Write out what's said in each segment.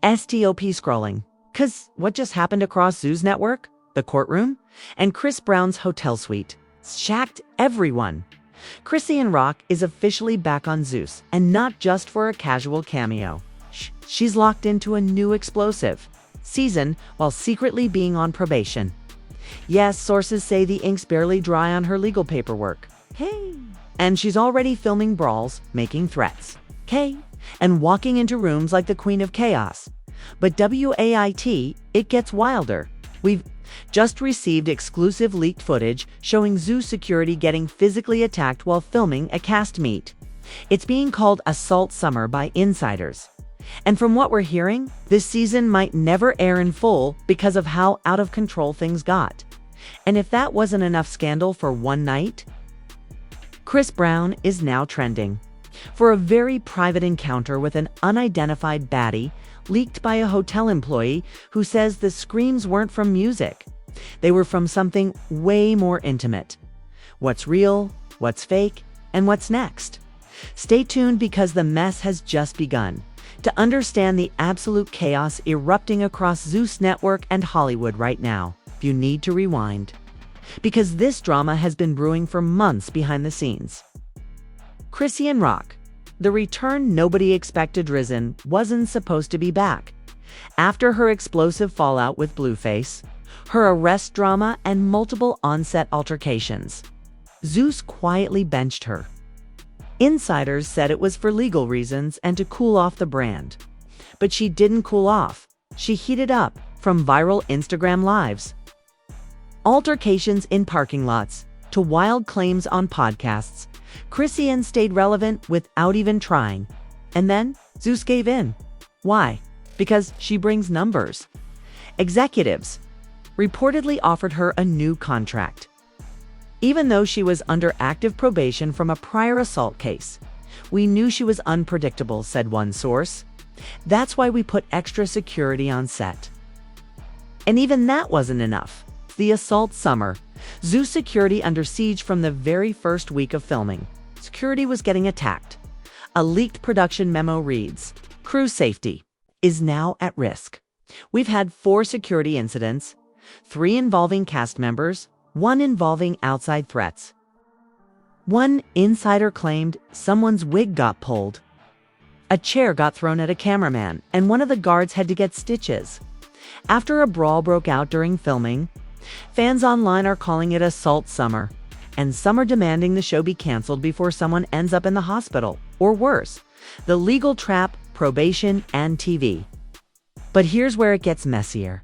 STOP scrolling. 'Cause what just happened across Zeus network? The courtroom? And Chris Brown's hotel suite. Shacked everyone. Chrisean Rock is officially back on Zeus, and not just for a casual cameo. She's locked into a new explosive season while secretly being on probation. Yes, sources say the ink's barely dry on her legal paperwork. Hey. And she's already filming brawls, making threats. Okay. And walking into rooms like the Queen of Chaos. But WAIT, it gets wilder. We've just received exclusive leaked footage showing Zeus security getting physically attacked while filming a cast meet. It's being called Assault Summer by insiders. And from what we're hearing, this season might never air in full because of how out of control things got. And if that wasn't enough scandal for one night, Chris Brown is now trending for a very private encounter with an unidentified baddie leaked by a hotel employee who says the screams weren't from music. They were from something way more intimate. What's real, what's fake, and what's next? Stay tuned because the mess has just begun. To understand the absolute chaos erupting across Zeus Network and Hollywood right now, you need to rewind. Because this drama has been brewing for months behind the scenes. Chrisean Rock, the return nobody expected risen, wasn't supposed to be back. After her explosive fallout with Blueface, her arrest drama, and multiple on-set altercations, Zeus quietly benched her. Insiders said it was for legal reasons and to cool off the brand. But she didn't cool off. She heated up, from viral Instagram lives, altercations in parking lots, to wild claims on podcasts. Chrisean stayed relevant without even trying. And then Zeus gave in. Why? Because she brings numbers. Executives reportedly offered her a new contract, even though she was under active probation from a prior assault case. We knew she was unpredictable, said one source. That's why we put extra security on set. And even that wasn't enough. The Assault Summer. Zeus security under siege from the very first week of filming. Security was getting attacked. A leaked production memo reads, "Crew safety is now at risk. We've had 4 security incidents, 3 involving cast members, 1 involving outside threats. One insider claimed someone's wig got pulled. A chair got thrown at a cameraman, and one of the guards had to get stitches. After a brawl broke out during filming, fans online are calling it Assault Summer, and some are demanding the show be canceled before someone ends up in the hospital, or worse, the legal trap, probation, and TV." But here's where it gets messier.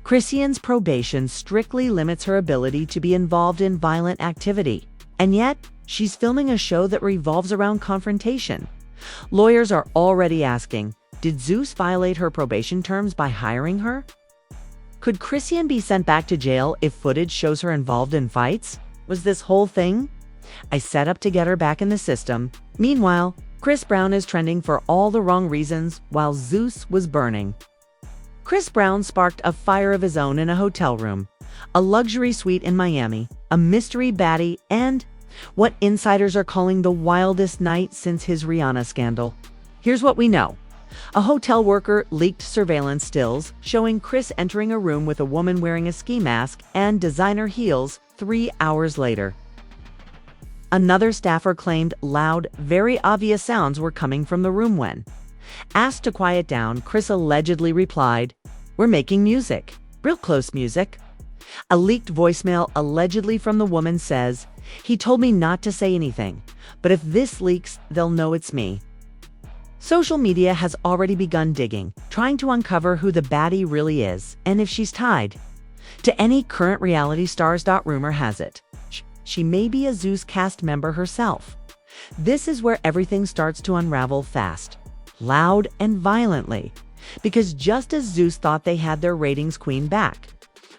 Chrisean's probation strictly limits her ability to be involved in violent activity, and yet she's filming a show that revolves around confrontation. Lawyers are already asking, did Zeus violate her probation terms by hiring her? Could Chrisean be sent back to jail if footage shows her involved in fights? Was this whole thing a setup to get her back in the system? Meanwhile, Chris Brown is trending for all the wrong reasons while Zeus was burning. Chris Brown sparked a fire of his own in a hotel room, a luxury suite in Miami, a mystery baddie, and what insiders are calling the wildest night since his Rihanna scandal. Here's what we know. A hotel worker leaked surveillance stills showing Chris entering a room with a woman wearing a ski mask and designer heels 3 hours later. Another staffer claimed loud, very obvious sounds were coming from the room when asked to quiet down, Chris allegedly replied, "We're making music, real close music." A leaked voicemail allegedly from the woman says, "He told me not to say anything, but if this leaks, they'll know it's me." Social media has already begun digging, trying to uncover who the baddie really is, and if she's tied to any current reality stars. Rumor has it, she may be a Zeus cast member herself. This is where everything starts to unravel fast, loud and violently, because just as Zeus thought they had their ratings queen back,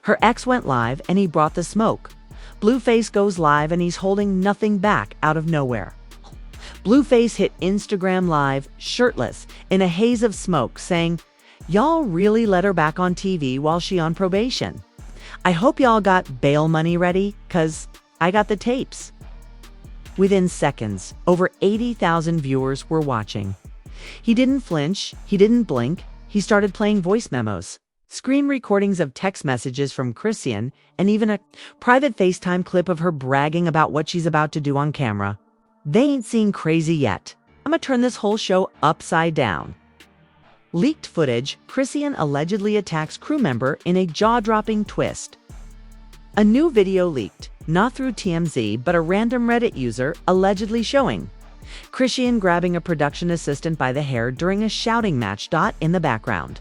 her ex went live and he brought the smoke. Blueface goes live and he's holding nothing back out of nowhere. Blueface hit Instagram live, shirtless, in a haze of smoke, saying, "Y'all really let her back on TV while she on probation. I hope y'all got bail money ready, 'cause I got the tapes." Within seconds, over 80,000 viewers were watching. He didn't flinch, he didn't blink, he started playing voice memos, screen recordings of text messages from Chrisean, and even a private FaceTime clip of her bragging about what she's about to do on camera. They ain't seen crazy yet. I'm gonna turn this whole show upside down. Leaked footage, Chrisean allegedly attacks crew member in a jaw-dropping twist. A new video leaked, not through TMZ, but a random Reddit user allegedly showing Chrisean grabbing a production assistant by the hair during a shouting match. In the background,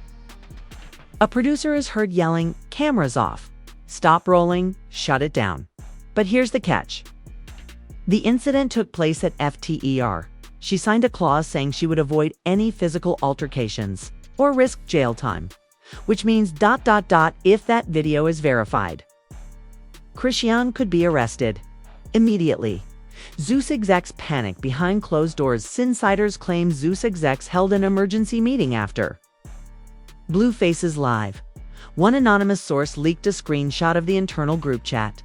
a producer is heard yelling, "Cameras off, stop rolling, shut it down." But here's the catch. The incident took place at FTER. She signed a clause saying she would avoid any physical altercations or risk jail time, which means ... if that video is verified. Chrisean could be arrested immediately. Zeus execs panic behind closed doors. Insiders claim Zeus execs held an emergency meeting after Blueface is live. One anonymous source leaked a screenshot of the internal group chat.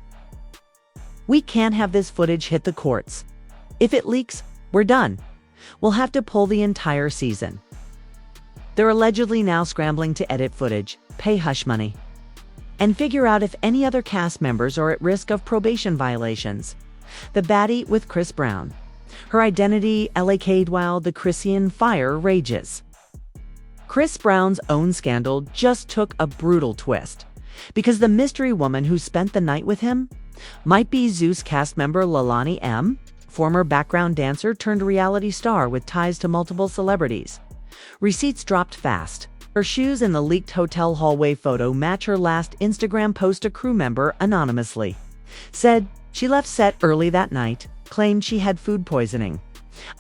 "We can't have this footage hit the courts. If it leaks, we're done. We'll have to pull the entire season." They're allegedly now scrambling to edit footage, pay hush money, and figure out if any other cast members are at risk of probation violations. The Baddie with Chris Brown. Her identity LAK'd while the Chrisean fire rages. Chris Brown's own scandal just took a brutal twist, because the mystery woman who spent the night with him might be Zeus cast member Leilani M., former background dancer turned reality star with ties to multiple celebrities. Receipts dropped fast. Her shoes in the leaked hotel hallway photo match her last Instagram post. A crew member anonymously said she left set early that night, claimed she had food poisoning.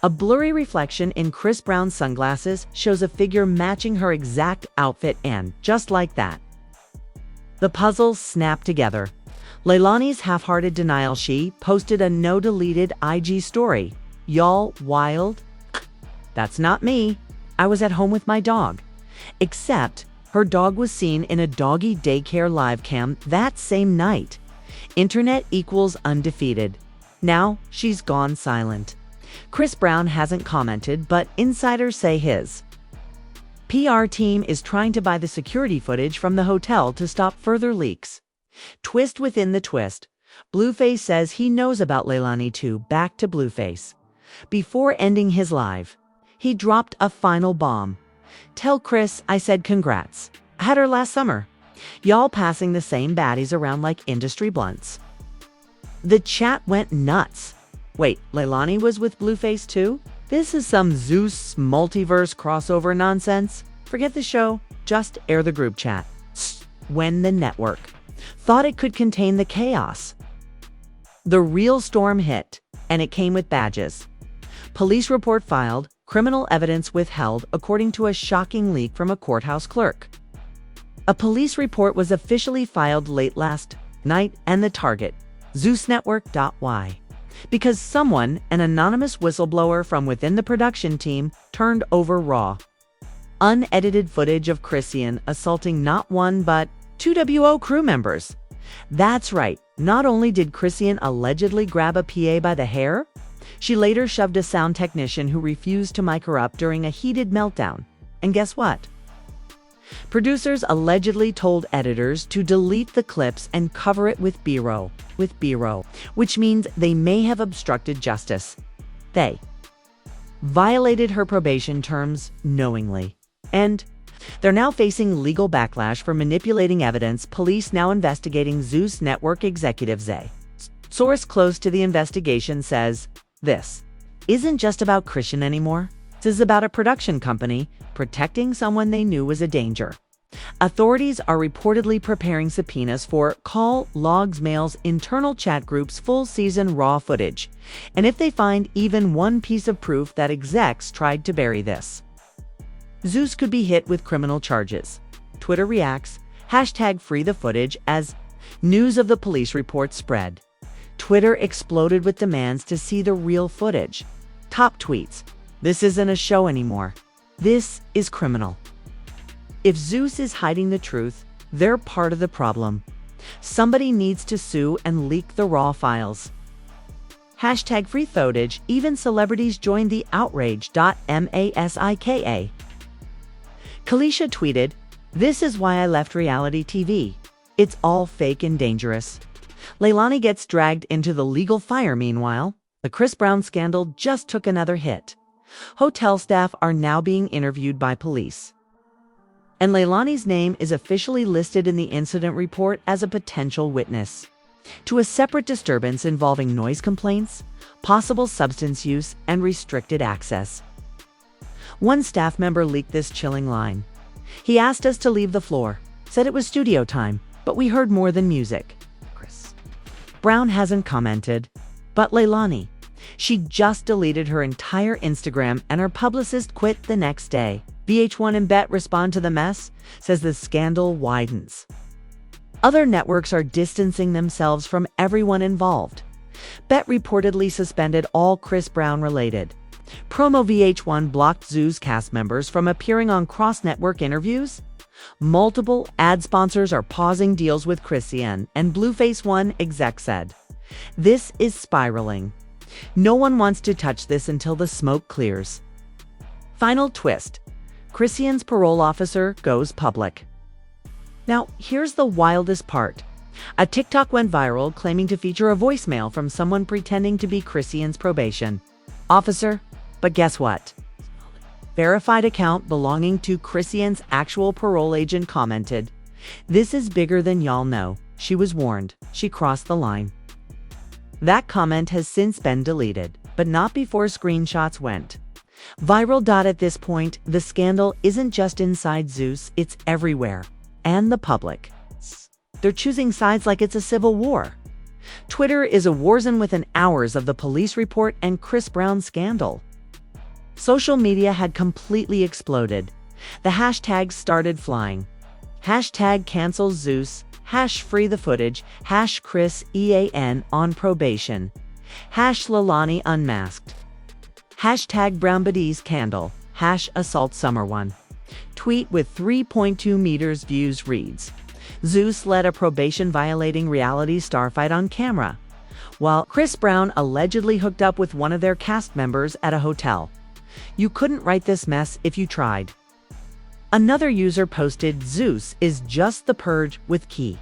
A blurry reflection in Chris Brown's sunglasses shows a figure matching her exact outfit, and just like that, the puzzles snap together. Leilani's half-hearted denial. She posted a no-deleted IG story. "Y'all wild? That's not me. I was at home with my dog." Except her dog was seen in a doggy daycare live cam that same night. Internet equals undefeated. Now she's gone silent. Chris Brown hasn't commented, but insiders say his PR team is trying to buy the security footage from the hotel to stop further leaks. Twist within the twist. Blueface says he knows about Leilani too. Back to Blueface. Before ending his live, he dropped a final bomb. "Tell Chris I said congrats. I had her last summer. Y'all passing the same baddies around like industry blunts." The chat went nuts. Wait, Leilani was with Blueface too? This is some Zeus multiverse crossover nonsense. Forget the show, just air the group chat. When the network thought it could contain the chaos, the real storm hit, and it came with badges. Police report filed, criminal evidence withheld, according to a shocking leak from a courthouse clerk. A police report was officially filed late last night, and the target, Zeus Network. Why? Because someone, an anonymous whistleblower from within the production team, turned over raw, unedited footage of Chrisean assaulting not one but 2 WO crew members. That's right, not only did Chrisean allegedly grab a PA by the hair, she later shoved a sound technician who refused to mic her up during a heated meltdown. And guess what? Producers allegedly told editors to delete the clips and cover it with B-roll, which means they may have obstructed justice. They violated her probation terms knowingly. And they're now facing legal backlash for manipulating evidence. Police now investigating Zeus Network executives. A source close to the investigation says, "This isn't just about Chrisean anymore. This is about a production company protecting someone they knew was a danger." Authorities are reportedly preparing subpoenas for call logs, mails, internal chat groups, full season raw footage, and if they find even one piece of proof that execs tried to bury this, Zeus could be hit with criminal charges. Twitter reacts, #free the footage as news of the police report spread. Twitter exploded with demands to see the real footage. Top tweets: "This isn't a show anymore. This is criminal." If Zeus is hiding the truth, they're part of the problem. Somebody needs to sue and leak the raw files. #free footage. Even celebrities joined the outrage. Masika. Kalisha tweeted, "This is why I left reality TV. It's all fake and dangerous." Leilani gets dragged into the legal fire meanwhile. The Chris Brown scandal just took another hit. Hotel staff are now being interviewed by police. And Leilani's name is officially listed in the incident report as a potential witness to a separate disturbance involving noise complaints, possible substance use, and restricted access. One staff member leaked this chilling line. "He asked us to leave the floor, said it was studio time, but we heard more than music." Chris Brown hasn't commented, but Leilani, she just deleted her entire Instagram and her publicist quit the next day. VH1 and Bet respond to the mess, says the scandal widens. Other networks are distancing themselves from everyone involved. Bet reportedly suspended all Chris Brown-related promo. VH1 blocked Zeus cast members from appearing on cross-network interviews. Multiple ad sponsors are pausing deals with Chrisean, and Blueface one exec said, "This is spiraling. No one wants to touch this until the smoke clears." Final twist. Chrisean's parole officer goes public. Now, here's the wildest part. A TikTok went viral claiming to feature a voicemail from someone pretending to be Chrisean's probation officer. But guess what? Verified account belonging to Chrisean's actual parole agent commented, "This is bigger than y'all know. She was warned. She crossed the line." That comment has since been deleted, but not before screenshots went viral. At this point, the scandal isn't just inside Zeus, it's everywhere. And the public. They're choosing sides like it's a civil war. Twitter is a war zone within hours of the police report and Chris Brown scandal. Social media had completely exploded. The hashtags started flying. Hashtag cancel Zeus, hash free the footage, hash Chris EAN on probation, hash Leilani unmasked, hashtag Brown Baddies candle, hash assault summer one. Tweet with 3.2 meters views reads, "Zeus led a probation-violating reality star fight on camera," while Chris Brown allegedly hooked up with one of their cast members at a hotel. You couldn't write this mess if you tried. Another user posted, "Zeus is just the purge with key.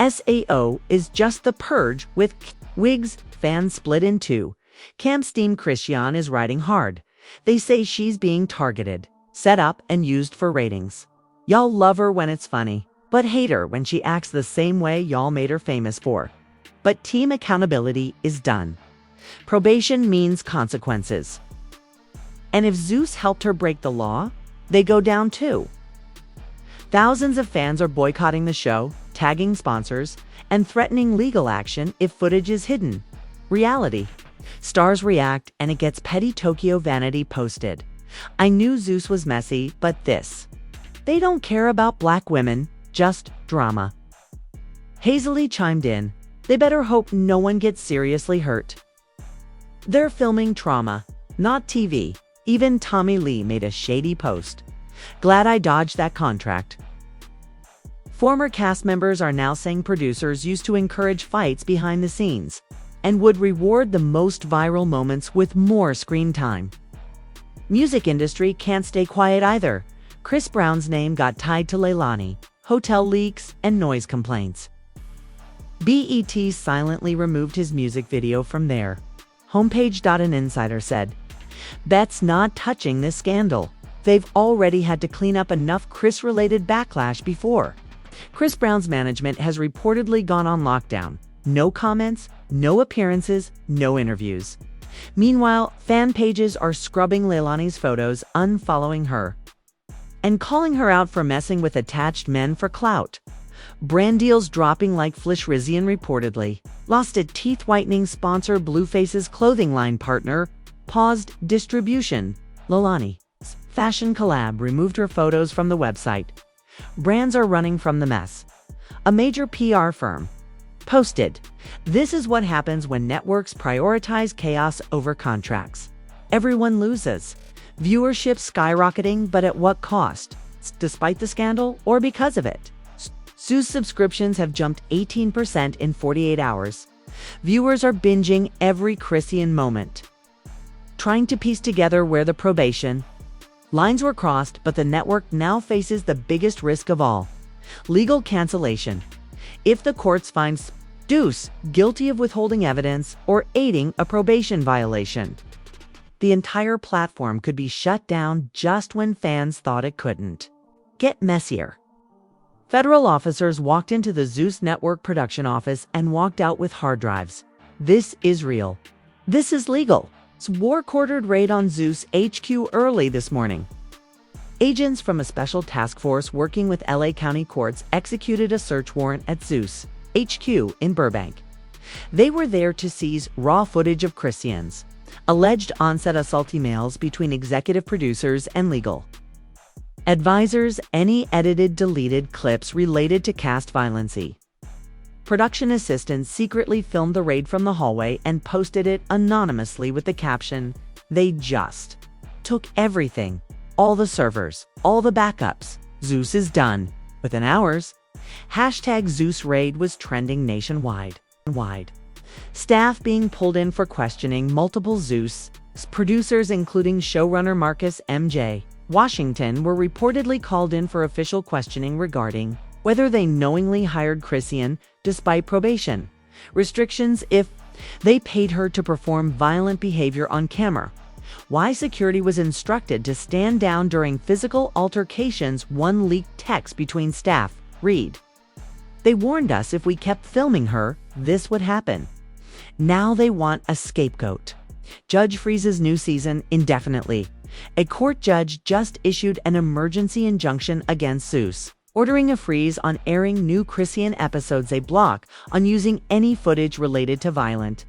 SAO is just the purge with wigs. Fans split in two. Camp's team Chrisean is riding hard. They say she's being targeted, set up, and used for ratings. Y'all love her when it's funny, but hate her when she acts the same way y'all made her famous for. But team accountability is done. Probation means consequences. And if Zeus helped her break the law, they go down too." Thousands of fans are boycotting the show, tagging sponsors, and threatening legal action if footage is hidden. Reality stars react, and it gets petty. Tokyo Vanity posted, "I knew Zeus was messy, but this. They don't care about black women, just drama." Hazily chimed in, "They better hope no one gets seriously hurt. They're filming trauma, not TV." Even Tommy Lee made a shady post. "Glad I dodged that contract." Former cast members are now saying producers used to encourage fights behind the scenes and would reward the most viral moments with more screen time. Music industry can't stay quiet either. Chris Brown's name got tied to Leilani, hotel leaks, and noise complaints. BET silently removed his music video from their homepage. An insider said, "Bet's not touching this scandal. They've already had to clean up enough Chris-related backlash before." Chris Brown's management has reportedly gone on lockdown. No comments, no appearances, no interviews. Meanwhile, fan pages are scrubbing Leilani's photos, unfollowing her, and calling her out for messing with attached men for clout. Brand deals dropping like Chrisean reportedly lost a teeth whitening sponsor. Blueface's clothing line partner paused distribution. Leilani's fashion collab removed her photos from the website. Brands are running from the mess. A major PR firm posted, "This is what happens when networks prioritize chaos over contracts. Everyone loses. Viewership skyrocketing, but at what cost? Despite the scandal or because of it?" Zeus subscriptions have jumped 18% in 48 hours. Viewers are binging every Chrisean moment, trying to piece together where the probation Lines were crossed, but the network now faces the biggest risk of all: legal cancellation. If the courts find Zeus guilty of withholding evidence or aiding a probation violation, the entire platform could be shut down just when fans thought it couldn't. Get messier. Federal officers walked into the Zeus Network production office and walked out with hard drives. This is real. This is legal. War-quartered raid on Zeus HQ early this morning. Agents from a special task force working with LA County courts executed a search warrant at Zeus HQ in Burbank. They were there to seize raw footage of Chrisean's alleged on-set assault emails between executive producers and legal advisors, any edited, deleted clips related to cast violence. Production assistants secretly filmed the raid from the hallway and posted it anonymously with the caption, "They just took everything. All the servers, all the backups. Zeus is done." Within hours, hashtag Zeus Raid was trending nationwide. Staff being pulled in for questioning. Multiple Zeus producers, including showrunner Marcus M.J. Washington, were reportedly called in for official questioning regarding whether they knowingly hired Chrisean despite probation restrictions, if they paid her to perform violent behavior on camera, why security was instructed to stand down during physical altercations. One leaked text between staff read, "They warned us if we kept filming her, this would happen. Now they want a scapegoat." Judge freezes new season indefinitely. A court judge just issued an emergency injunction against Zeus, ordering a freeze on airing new Chrisean episodes, a block on using any footage related to violent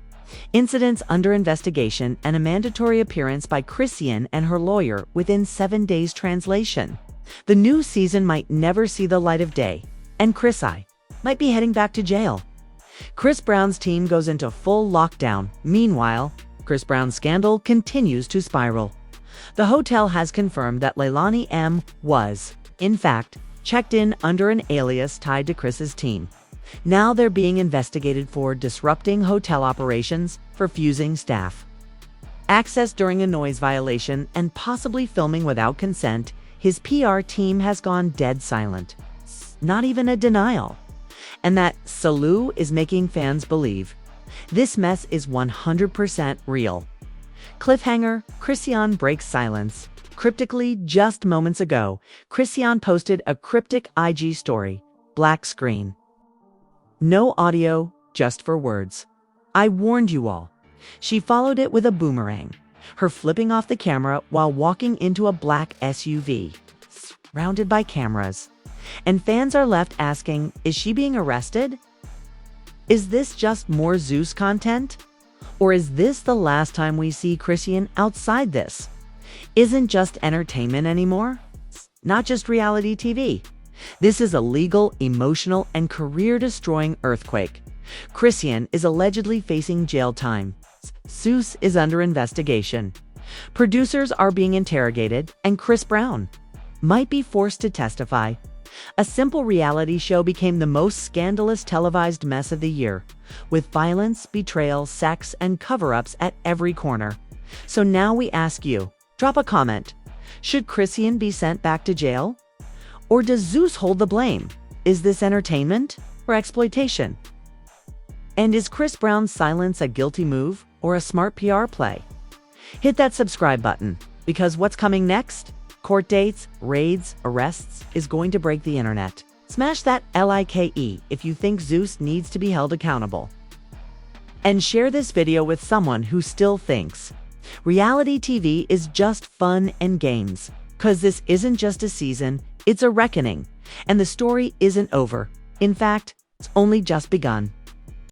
incidents under investigation, and a mandatory appearance by Chrisean and her lawyer within 7 days. Translation: the new season might never see the light of day, and Chrisean might be heading back to jail. Chris Brown's team goes into full lockdown. Meanwhile, Chris Brown's scandal continues to spiral. The hotel has confirmed that Leilani M. was, in fact, checked in under an alias tied to Chris's team. Now they're being investigated for disrupting hotel operations, for fusing staff, access during a noise violation, and possibly filming without consent. His PR team has gone dead silent. Not even a denial. And that Salu is making fans believe this mess is 100% real. Cliffhanger: Chrisean breaks silence. Cryptically, just moments ago, Chrisean posted a cryptic IG story. Black screen. No audio, just for words. "I warned you all." She followed it with a boomerang, her flipping off the camera while walking into a black SUV, surrounded by cameras. And fans are left asking, is she being arrested? Is this just more Zeus content? Or is this the last time we see Chrisean outside this? Isn't just entertainment anymore? Not just reality TV. This is a legal, emotional, and career-destroying earthquake. Chrisean is allegedly facing jail time. Zeus is under investigation. Producers are being interrogated, and Chris Brown might be forced to testify. A simple reality show became the most scandalous televised mess of the year, with violence, betrayal, sex, and cover-ups at every corner. So now we ask you, drop a comment. Should Chrisean be sent back to jail? Or does Zeus hold the blame? Is this entertainment or exploitation? And is Chris Brown's silence a guilty move or a smart PR play? Hit that subscribe button, because what's coming next? Court dates, raids, arrests is going to break the internet. Smash that like if you think Zeus needs to be held accountable. And share this video with someone who still thinks reality TV is just fun and games. 'Cause this isn't just a season, it's a reckoning. And the story isn't over. In fact, it's only just begun.